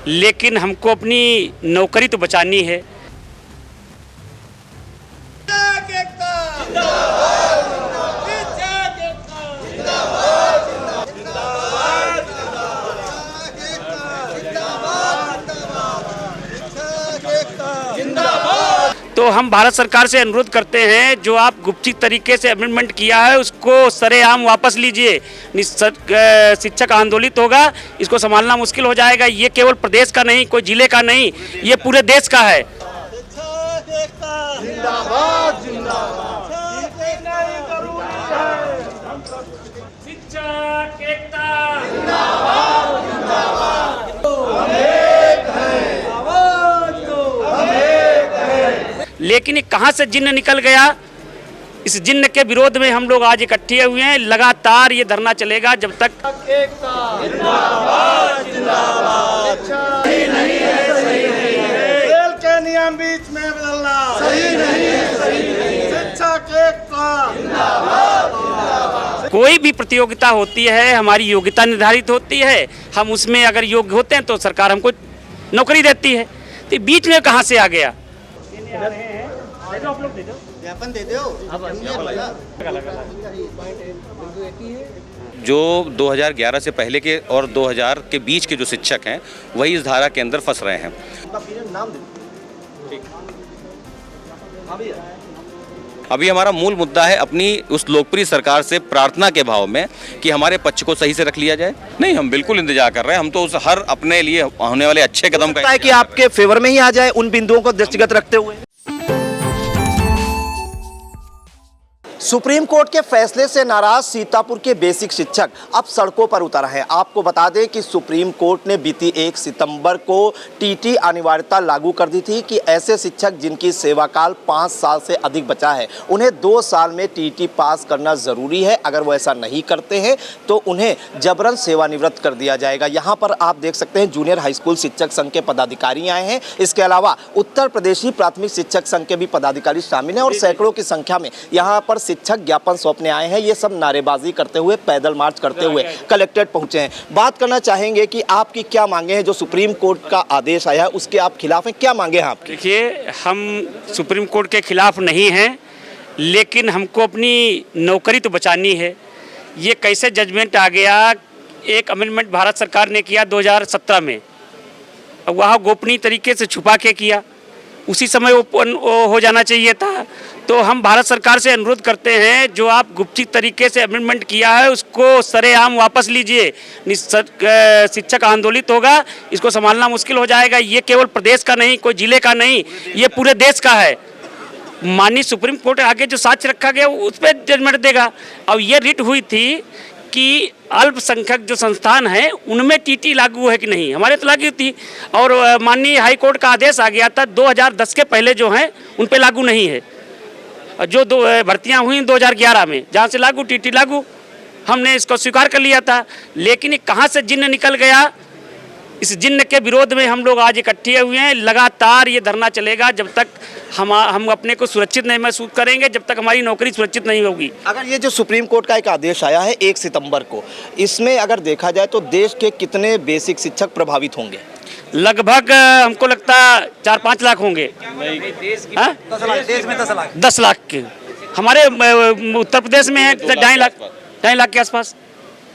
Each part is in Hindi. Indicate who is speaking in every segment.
Speaker 1: लेकिन हमको अपनी नौकरी तो बचानी है। तो हम भारत सरकार से अनुरोध करते हैं, जो आप गुप्त तरीके से अमेंडमेंट किया है उसको सरेआम वापस लीजिए। शिक्षक आंदोलित होगा, इसको संभालना मुश्किल हो जाएगा। ये केवल प्रदेश का नहीं, कोई जिले का नहीं, ये पूरे देश का है।
Speaker 2: जिंदाबाद
Speaker 1: शिक्षक एकता लेकिन ये कहाँ से जिन्न निकल गया, इस जिन्न के विरोध में हम लोग आज इकट्ठे हुए हैं। लगातार ये धरना चलेगा जब तक
Speaker 2: सही नहीं है, खेल के नियम बीच में बदलना सही नहीं है, शिक्षक एकता।
Speaker 1: कोई भी प्रतियोगिता होती है, हमारी योग्यता निर्धारित होती है। हम उसमें अगर योग्य होते हैं तो सरकार हमको नौकरी देती है। तो बीच में कहाँ से आ गया?
Speaker 3: जो 2011 से पहले के और 2000 के बीच के जो शिक्षक हैं वही इस धारा के अंदर फंस रहे हैं। अभी हमारा मूल मुद्दा है अपनी उस लोकप्रिय सरकार से प्रार्थना के भाव में कि हमारे पक्ष को सही से रख लिया जाए। नहीं, हम बिल्कुल इंतजार कर रहे हैं। हम तो उस हर अपने लिए होने वाले अच्छे कदम का
Speaker 4: कि आपके फेवर में ही आ जाए उन बिंदुओं को दृष्टिगत रखते हुए। सुप्रीम कोर्ट के फैसले से नाराज सीतापुर के बेसिक शिक्षक अब सड़कों पर उतर हैं। आपको बता दें कि सुप्रीम कोर्ट ने बीती 1 सितंबर को टीटी अनिवार्यता लागू कर दी थी कि ऐसे शिक्षक जिनकी सेवाकाल 5 साल से अधिक बचा है उन्हें 2 साल में टीटी पास करना जरूरी है। अगर वो ऐसा नहीं करते हैं तो उन्हें जबरन सेवानिवृत्त कर दिया जाएगा। यहाँ पर आप देख सकते हैं जूनियर हाई स्कूल शिक्षक संघ के पदाधिकारी आए हैं। इसके अलावा उत्तर प्रदेशी प्राथमिक शिक्षक संघ के भी पदाधिकारी शामिल हैं और सैकड़ों की संख्या में यहाँ पर शिक्षक ज्ञापन सौंपने आए हैं। ये सब नारेबाजी करते हुए, पैदल मार्च करते हुए कलेक्ट्रेट पहुंचे हैं। बात करना चाहेंगे कि आपकी क्या मांगे हैं? जो सुप्रीम कोर्ट का आदेश आया है उसके आप खिलाफ हैं, क्या मांगे हैं आपकी?
Speaker 1: देखिए, हम सुप्रीम कोर्ट के खिलाफ नहीं हैं, लेकिन हमको अपनी नौकरी तो बचानी है। ये कैसे जजमेंट आ गया? एक अमेंडमेंट भारत सरकार ने किया 2017 में, वह गोपनीय तरीके से छुपा के किया, उसी समय वो हो जाना चाहिए था। तो हम भारत सरकार से अनुरोध करते हैं, जो आप गुप्त तरीके से अमेंडमेंट किया है उसको सरेआम वापस लीजिए। शिक्षक आंदोलित होगा, इसको संभालना मुश्किल हो जाएगा। ये केवल प्रदेश का नहीं, कोई जिले का नहीं, ये पूरे देश का है। माननीय सुप्रीम कोर्ट आगे जो साक्ष्य रखा गया उस पर जजमेंट देगा। और ये रिट हुई थी कि अल्पसंख्यक जो संस्थान हैं उनमें टीटी लागू है कि नहीं, हमारे तो लागू थी। और माननीय हाई कोर्ट का आदेश आ गया था 2010 के पहले जो हैं उन पे लागू नहीं है। जो भर्तियां हुई 2011 में, जहाँ से लागू टीटी लागू, हमने इसको स्वीकार कर लिया था। लेकिन ये कहाँ से जिन्न निकल गया, इस जिन्न के विरोध में हम लोग आज इकट्ठे हुए हैं। लगातार ये धरना चलेगा जब तक हम अपने को सुरक्षित नहीं महसूस करेंगे, जब तक हमारी नौकरी सुरक्षित नहीं होगी।
Speaker 4: अगर ये जो सुप्रीम कोर्ट का एक आदेश आया है 1 सितंबर को, इसमें अगर देखा जाए तो देश के कितने बेसिक शिक्षक प्रभावित होंगे?
Speaker 1: लगभग हमको लगता 4-5 लाख होंगे। देश में 10 लाख के, हमारे उत्तर प्रदेश में है 2.5 लाख के आसपास।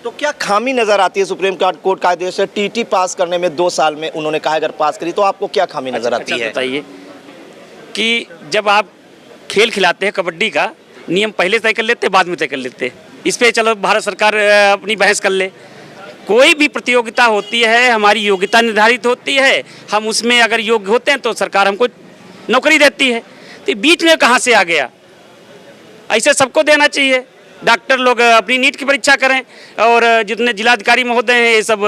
Speaker 4: तो क्या खामी नजर आती है सुप्रीम कोर्ट का आदेश है टीटी पास करने में 2 साल में? उन्होंने कहा अगर पास करी तो आपको क्या खामी नजर आती है?
Speaker 1: बताइए कि जब आप खेल खिलाते हैं, कबड्डी का नियम पहले तय कर लेते, बाद में तय कर लेते। इस पे चलो भारत सरकार अपनी बहस कर ले। कोई भी प्रतियोगिता होती है, हमारी योग्यता निर्धारित होती है। हम उसमें अगर योग्य होते हैं तो सरकार हमको नौकरी देती है। तो बीच में कहाँ से आ गया? ऐसे सबको देना चाहिए। डॉक्टर लोग अपनी नीट की परीक्षा करें और जितने जिलाधिकारी महोदय हैं ये सब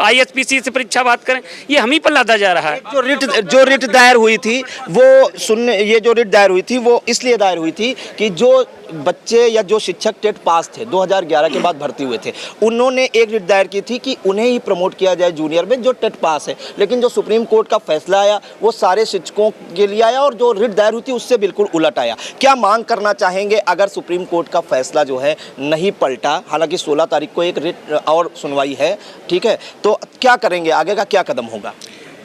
Speaker 1: ISPC से परीक्षा बात करें। ये हम ही पर लादा जा रहा है।
Speaker 4: जो रिट दायर हुई थी वो ये जो रिट दायर हुई थी वो इसलिए दायर हुई थी कि जो बच्चे या जो शिक्षक टेट पास थे 2011 के बाद भर्ती हुए थे, उन्होंने एक रिट दायर की थी कि उन्हें ही प्रमोट किया जाए जूनियर में जो टेट पास है। लेकिन जो सुप्रीम कोर्ट का फैसला आया वो सारे शिक्षकों के लिए आया और जो रिट दायर हुई थी उससे बिल्कुल उलट आया। क्या मांग करना चाहेंगे अगर सुप्रीम कोर्ट का फैसला जो है नहीं पलटा? हालांकि 16 तारीख को एक रिट और सुनवाई है, ठीक है, तो क्या करेंगे, आगे का क्या कदम होगा?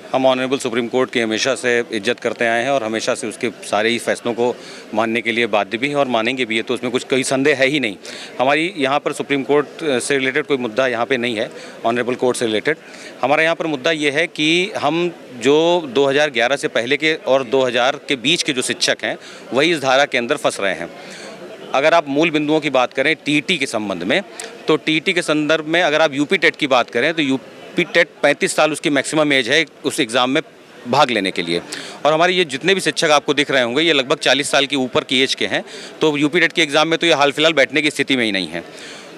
Speaker 3: हम ऑनरेबल सुप्रीम कोर्ट की हमेशा से इज्जत करते आए हैं और हमेशा से उसके सारे ही फैसलों को मानने के लिए बाध्य भी हैं और मानेंगे भी है, तो उसमें कुछ कोई संदेह है ही नहीं। हमारी यहाँ पर सुप्रीम कोर्ट से रिलेटेड कोई मुद्दा यहाँ पे नहीं है, ऑनरेबल कोर्ट से रिलेटेड। हमारा यहाँ पर मुद्दा ये है कि हम जो 2011 से पहले के और 2000 के बीच के जो शिक्षक हैं वही इस धारा के अंदर फंस रहे हैं। अगर आप मूल बिंदुओं की बात करें टीटी के संबंध में, तो टीटी के संदर्भ में अगर आप यूपी टेट की बात करें तो यूपी टेट 35 साल उसकी मैक्सिमम एज है उस एग्ज़ाम में भाग लेने के लिए। और हमारे ये जितने भी शिक्षक आपको दिख रहे होंगे ये लगभग 40 साल की ऊपर की एज के हैं, तो यूपी टेट के एग्ज़ाम में तो ये हाल फिलहाल बैठने की स्थिति में ही नहीं है।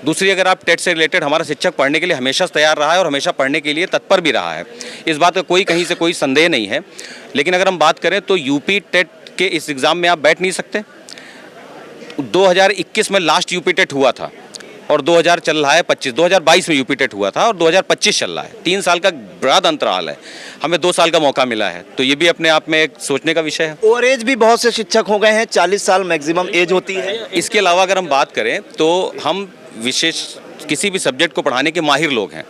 Speaker 3: दूसरी, अगर आप टेट से रिलेटेड, हमारा शिक्षक पढ़ने के लिए हमेशा तैयार रहा है और हमेशा पढ़ने के लिए तत्पर भी रहा है, इस बात का कोई कहीं से कोई संदेह नहीं है। लेकिन अगर हम बात करें तो यूपी टेट के इस एग्ज़ाम में आप बैठ नहीं सकते। 2021 में लास्ट यूपी टेट हुआ था और 2000 चल रहा है 25, 2022 में यूपी टेट हुआ था और 2025 चल रहा है। 3 साल का बड़ा अंतराल है, हमें 2 साल का मौका मिला है, तो ये भी अपने आप में एक सोचने का विषय है।
Speaker 4: ओवर एज भी बहुत से शिक्षक हो गए हैं, 40 साल मैक्सिमम एज होती है।
Speaker 3: इसके अलावा अगर हम बात करें तो हम विशेष किसी भी सब्जेक्ट को पढ़ाने के माहिर लोग हैं।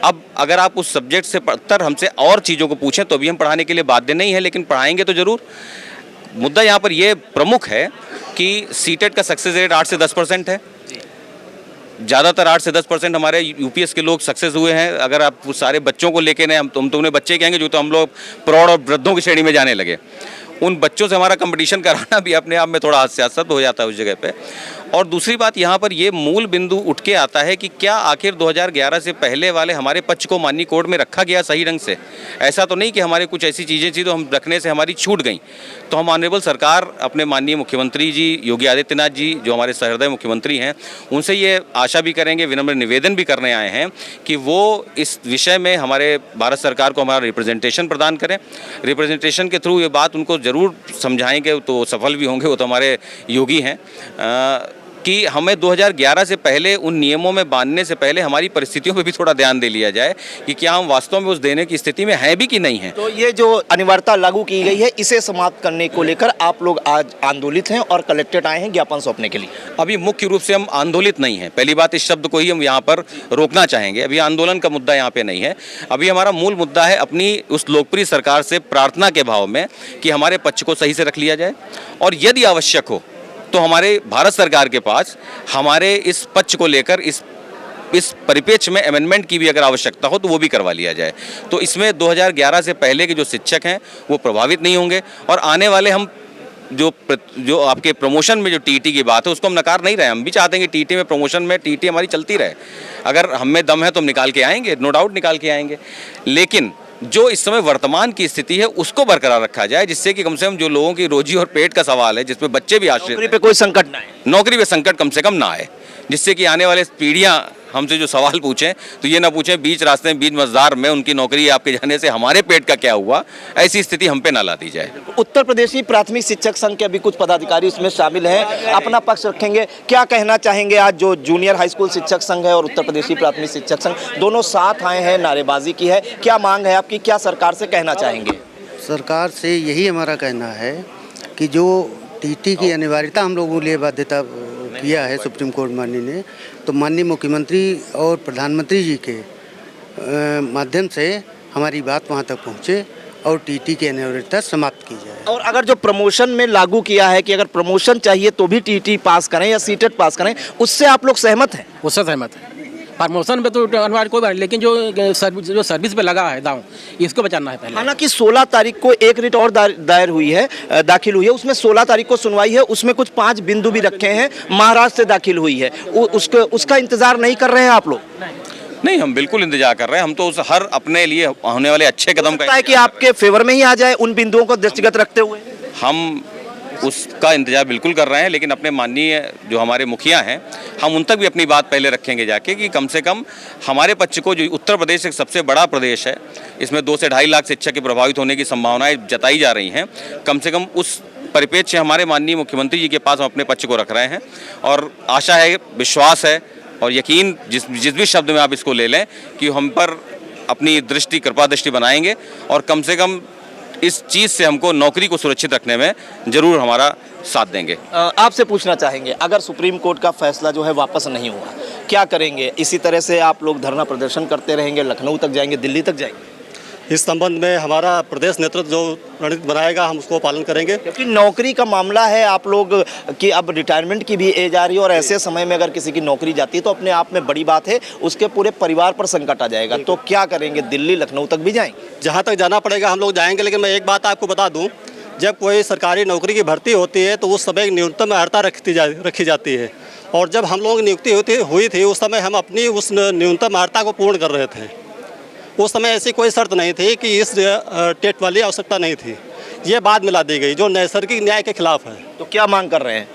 Speaker 3: अब अगर आप उस सब्जेक्ट से पढ़कर हमसे और चीज़ों को पूछें तो भी हम पढ़ाने के लिए बाध्य नहीं है, लेकिन पढ़ाएंगे तो ज़रूर। मुद्दा यहाँ पर ये प्रमुख है कि सीटेट का सक्सेस रेट 8 से 10% है। ज़्यादातर 8 से 10% हमारे यूपीएस के लोग सक्सेस हुए हैं। अगर आप सारे बच्चों को लेके नहीं, हम तो उन्हें बच्चे कहेंगे जो तो हम लोग प्रौढ़ और वृद्धों की श्रेणी में जाने लगे। उन बच्चों से हमारा कंपटीशन कराना भी अपने आप में थोड़ा हास्यास्पद हो जाता है उस जगह पे। और दूसरी बात यहाँ पर ये मूल बिंदु उठ के आता है कि क्या आखिर 2011 से पहले वाले हमारे पक्ष को माननीय कोर्ट में रखा गया सही ढंग से? ऐसा तो नहीं कि हमारे कुछ ऐसी चीज़ें थी तो हम रखने से हमारी छूट गई। तो हम ऑनरेबल सरकार, अपने माननीय मुख्यमंत्री जी योगी आदित्यनाथ जी जो हमारे सहृदय मुख्यमंत्री हैं, उनसे ये आशा भी करेंगे, विनम्र निवेदन भी करने आए हैं कि वो इस विषय में हमारे भारत सरकार को हमारा रिप्रेजेंटेशन प्रदान करें। रिप्रेजेंटेशन के थ्रू ये बात उनको ज़रूर समझाएंगे तो सफल भी होंगे, वो तो हमारे योगी हैं, कि हमें 2011 से पहले उन नियमों में बांधने से पहले हमारी परिस्थितियों पे भी थोड़ा ध्यान दे लिया जाए कि क्या हम वास्तव में उस देने की स्थिति में हैं भी कि नहीं हैं।
Speaker 4: तो ये जो अनिवार्यता लागू की गई है इसे समाप्त करने को लेकर आप लोग आज आंदोलित हैं और कलेक्ट्रेट आए हैं ज्ञापन सौंपने के लिए?
Speaker 3: अभी मुख्य रूप से हम आंदोलित नहीं हैं। पहली बात, इस शब्द को ही हम यहाँ पर रोकना चाहेंगे। अभी आंदोलन का मुद्दा यहाँ पे नहीं है। अभी हमारा मूल मुद्दा है अपनी उस लोकप्रिय सरकार से प्रार्थना के भाव में कि हमारे पक्ष को सही से रख लिया जाए और यदि आवश्यक हो तो हमारे भारत सरकार के पास हमारे इस पक्ष को लेकर इस परिप्रेक्ष्य में अमेंडमेंट की भी अगर आवश्यकता हो तो वो भी करवा लिया जाए। तो इसमें 2011 से पहले के जो शिक्षक हैं वो प्रभावित नहीं होंगे और आने वाले हम जो आपके प्रमोशन में जो टीटी की बात है उसको हम नकार नहीं रहे। हम भी चाहते हैं कि टीटी में प्रमोशन में टीटी हमारी चलती रहे। अगर हम में दम है तो हम निकाल के आएंगे, नो डाउट निकाल के आएंगे, लेकिन जो इस समय वर्तमान की स्थिति है उसको बरकरार रखा जाए, जिससे कि कम से कम जो लोगों की रोजी और पेट का सवाल है, जिसमें बच्चे भी आश्रित,
Speaker 4: नौकरी पे कोई संकट ना आए,
Speaker 3: नौकरी पे संकट कम से कम ना आए, जिससे कि आने वाले पीढ़ियां हमसे जो सवाल पूछें तो ये ना पूछें बीच रास्ते में बीच मझधार में उनकी नौकरी आपके जाने से हमारे पेट का क्या हुआ, ऐसी स्थिति हम पे ना ला दी जाए।
Speaker 4: उत्तर प्रदेशी प्राथमिक शिक्षक संघ के अभी कुछ पदाधिकारी इसमें शामिल हैं, अपना पक्ष रखेंगे। क्या कहना चाहेंगे? आज जो जूनियर हाई स्कूल शिक्षक संघ है और उत्तर प्रदेशी प्राथमिक शिक्षक संघ दोनों साथ आए हैं, नारेबाजी की है, क्या मांग है आपकी, क्या सरकार से कहना चाहेंगे?
Speaker 5: सरकार से यही हमारा कहना है कि जो टीटी की अनिवार्यता हम लोगों के लिए बाध्यता किया है सुप्रीम कोर्ट माननीय ने, तो माननीय मुख्यमंत्री और प्रधानमंत्री जी के माध्यम से हमारी बात वहां तक पहुंचे और टीटी की अनिवार्यता समाप्त की जाए।
Speaker 4: और अगर जो प्रमोशन में लागू किया है कि अगर प्रमोशन चाहिए तो भी टीटी पास करें या सीटेट पास करें, उससे आप लोग सहमत हैं?
Speaker 6: उससे सहमत है। प्रमोशन पे तो अनिवार्य कोई बात नहीं, लेकिन जो सर्विस पे लगा है दांव, इसको बचाना है पहले।
Speaker 4: हालांकि 16 तारीख को एक रिट और दायर हुई है, दाखिल हुई है, उसमें 16 तारीख को सुनवाई है, उसमें कुछ 5 बिंदु भी रखे हैं, महाराष्ट्र से दाखिल हुई है, उसका इंतजार नहीं कर रहे हैं आप लोग?
Speaker 3: नहीं, हम बिल्कुल इंतजार कर रहे हैं। हम तो उस हर अपने लिए होने वाले अच्छे कदम का
Speaker 4: है कि आपके फेवर में ही आ जाए उन बिंदुओं को दृष्टिगत रखते हुए।
Speaker 3: हम उसका इंतजार बिल्कुल कर रहे हैं, लेकिन अपने माननीय जो हमारे मुखिया हैं हम उन तक भी अपनी बात पहले रखेंगे जाके कि कम से कम हमारे पक्ष को, जो उत्तर प्रदेश एक सबसे बड़ा प्रदेश है, इसमें 2 से 2.5 लाख शिक्षक के प्रभावित होने की संभावनाएं जताई जा रही हैं, कम से कम परिप्रेक्ष्य हमारे माननीय मुख्यमंत्री जी के पास हम अपने पक्ष को रख रहे हैं और आशा है, विश्वास है और यकीन जिस भी शब्द में आप इसको ले लें कि हम पर अपनी दृष्टि, कृपा दृष्टि बनाएंगे और कम से कम इस चीज़ से हमको नौकरी को सुरक्षित रखने में ज़रूर हमारा साथ देंगे।
Speaker 4: आपसे पूछना चाहेंगे, अगर सुप्रीम कोर्ट का फैसला जो है वापस नहीं हुआ, क्या करेंगे? इसी तरह से आप लोग धरना प्रदर्शन करते रहेंगे, लखनऊ तक जाएंगे, दिल्ली तक जाएंगे?
Speaker 7: इस संबंध में हमारा प्रदेश नेतृत्व जो रणनीति बनाएगा हम उसको पालन करेंगे।
Speaker 4: क्योंकि नौकरी का मामला है, आप लोग की अब रिटायरमेंट की भी एज आ रही है और ऐसे समय में अगर किसी की नौकरी जाती है तो अपने आप में बड़ी बात है, उसके पूरे परिवार पर संकट आ जाएगा। तो क्या करेंगे? दिल्ली, लखनऊ तक भी जाएंगे?
Speaker 7: जहाँ तक जाना पड़ेगा हम लोग जाएंगे, लेकिन मैं एक बात आपको बता दूँ, जब कोई सरकारी नौकरी की भर्ती होती है तो उस समय न्यूनतम अर्हता रखी जाती है और जब हम लोगों की नियुक्ति हुई थी उस समय हम अपनी उस न्यूनतम अर्हता को पूर्ण कर रहे थे। उस समय ऐसी कोई शर्त नहीं थी कि इस टेट वाली आवश्यकता नहीं थी, ये बाद में ला दी गई जो नैसर्गिक न्याय के खिलाफ है।
Speaker 4: तो क्या मांग कर रहे हैं?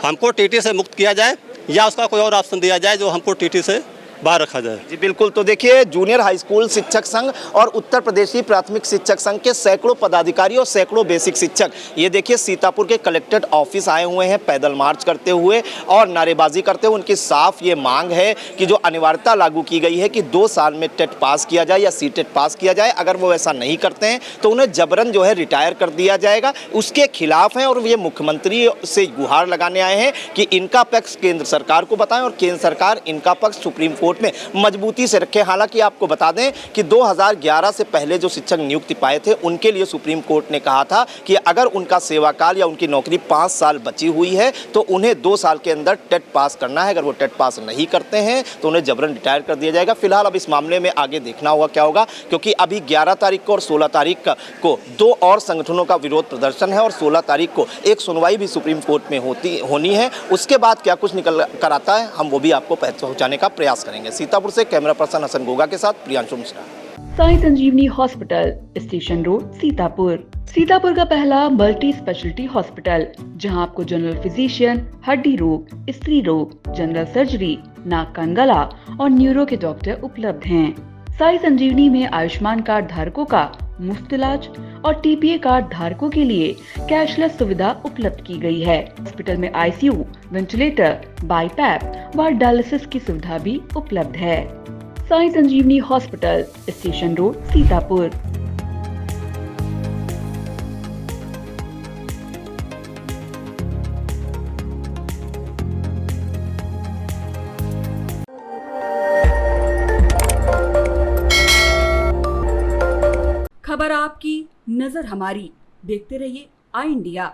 Speaker 7: हमको टीटी से मुक्त किया जाए या उसका कोई और ऑप्शन दिया जाए जो हमको टीटी से बाहर रखा जाए।
Speaker 4: जी बिल्कुल। तो देखिए, जूनियर हाई स्कूल शिक्षक संघ और उत्तर प्रदेशी प्राथमिक शिक्षक संघ के सैकड़ों पदाधिकारी और सैकड़ों बेसिक शिक्षक ये देखिए सीतापुर के कलेक्ट्रेट ऑफिस आए हुए हैं पैदल मार्च करते हुए और नारेबाजी करते हुए। उनकी साफ ये मांग है कि जो अनिवार्यता लागू की गई है कि 2 साल में टेट पास किया जाए या सीटेट पास किया जाए, अगर वो ऐसा नहीं करते हैं तो उन्हें जबरन जो है रिटायर कर दिया जाएगा, उसके खिलाफ हैं। और ये मुख्यमंत्री से गुहार लगाने आए हैं कि इनका पक्ष केंद्र सरकार को बताएं और केंद्र सरकार इनका पक्ष सुप्रीम कोर्ट में मजबूती से रखे। हालांकि आपको बता दें कि 2011 से पहले जो शिक्षक नियुक्ति पाए थे उनके लिए सुप्रीम कोर्ट ने कहा था कि अगर उनका सेवा काल या उनकी नौकरी 5 साल बची हुई है तो उन्हें 2 साल के अंदर टेट पास करना है। अगर वो टेट पास नहीं करते हैं तो उन्हें जबरन रिटायर कर दिया जाएगा। फिलहाल अब इस मामले में आगे देखना होगा क्या होगा, क्योंकि अभी 11 तारीख को और 16 तारीख को 2 और संगठनों का विरोध प्रदर्शन है और 16 तारीख को एक सुनवाई भी सुप्रीम कोर्ट में होनी है। उसके बाद क्या कुछ निकल कर आता है हम वो भी आपको पहुंचाने का प्रयास करेंगे। सीतापुर से कैमरा पर्सन हसन गोगा के साथ Priyanshu Mishra.
Speaker 8: Sai Sanjeevani hospital, station road, Sitapur. Sitapur का पहला मल्टी स्पेशलिटी हॉस्पिटल जहां आपको जनरल फिजिशियन, हड्डी रोग, स्त्री रोग, जनरल सर्जरी, नाक कान गला और न्यूरो के डॉक्टर उपलब्ध हैं। साई संजीवनी में आयुष्मान कार्ड धारकों का मुफ्त इलाज और टीपीए कार्ड धारकों के लिए कैशलेस सुविधा उपलब्ध की गई है। हॉस्पिटल में आईसीयू, वेंटिलेटर, बाईपैप व डायलिसिस की सुविधा भी उपलब्ध है। Sai Sanjeevani hospital, station road, Sitapur.
Speaker 9: खबर आपकी, नजर हमारी। देखते रहिए आई इंडिया।